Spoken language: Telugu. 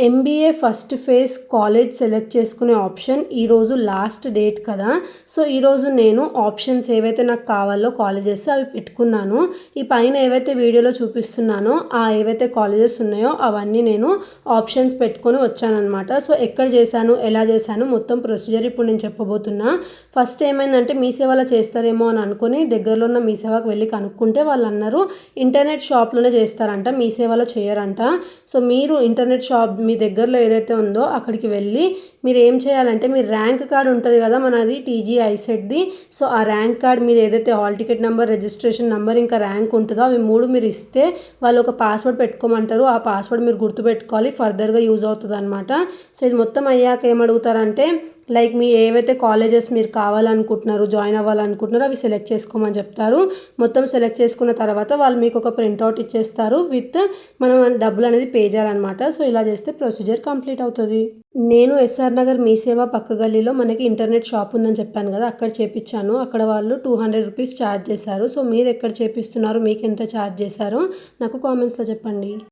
MBA first phase college select చేసుకునే ఆప్షన్ ఈరోజు లాస్ట్ డేట్ కదా. సో ఈరోజు నేను ఆప్షన్స్ ఏవైతే నాకు కావాలో కాలేజెస్ అవి పెట్టుకున్నాను. ఈ పైన ఏవైతే వీడియోలో చూపిస్తున్నానో ఏవైతే కాలేజెస్ ఉన్నాయో అవన్నీ నేను ఆప్షన్స్ పెట్టుకొని వచ్చానమాట. సో ఎక్కడ చేశాను, ఎలా చేశాను మొత్తం ప్రొసీజర్ ఇప్పుడు నేను చెప్పబోతున్నా. ఫస్ట్ ఏమైందంటే మీ సేవలో చేస్తారేమో అని అనుకుని దగ్గరలో ఉన్న మీ సేవకు వెళ్ళి కనుక్కుంటే వాళ్ళు అన్నారు ఇంటర్నెట్ షాప్లోనే చేస్తారంట, మీ సేవలో చేయరంట. సో మీరు ఇంటర్నెట్ షాప్ మీ దగ్గరలో ఏదైతే ఉందో అక్కడికి వెళ్ళి మీరు ఏం చేయాలంటే మీ ర్యాంక్ కార్డ్ ఉంటుంది కదా, మనది టీజీ ఐసెట్ది. సో ఆ ర్యాంక్ కార్డ్ మీరు ఏదైతే hall ticket number, registration number, ఇంకా ర్యాంక్ ఉంటుందో అవి 3 మీరు ఇస్తే వాళ్ళు ఒక పాస్వర్డ్ పెట్టుకోమంటారు. ఆ పాస్వర్డ్ మీరు గుర్తుపెట్టుకోవాలి, ఫర్దర్గా యూజ్ అవుతుంది అనమాట. సో ఇది మొత్తం అయ్యాక ఏమడుగుతారంటే లైక్ మీ ఏవైతే కాలేజెస్ మీరు కావాలనుకుంటున్నారు, జాయిన్ అవ్వాలనుకుంటున్నారో అవి సెలెక్ట్ చేసుకోమని చెప్తారు. మొత్తం సెలెక్ట్ చేసుకున్న తర్వాత వాళ్ళు మీకు ఒక ప్రింట్అవుట్ ఇచ్చేస్తారు విత్ మనం డబ్బులు అనేది పే చేయాలన్నమాట. సో ఇలా చేస్తే ప్రొసీజర్ కంప్లీట్ అవుతుంది. నేను ఎస్ఆర్ నగర్ మీ సేవ పక్క గల్లీలో మనకి ఇంటర్నెట్ షాప్ ఉందని చెప్పాను కదా, అక్కడ చేపించాను. అక్కడ వాళ్ళు 200 రూపీస్ ఛార్జ్ చేశారు. సో మీరు ఎక్కడ చేపిస్తున్నారు, మీకు ఎంత ఛార్జ్ చేశారో నాకు కామెంట్స్లో చెప్పండి.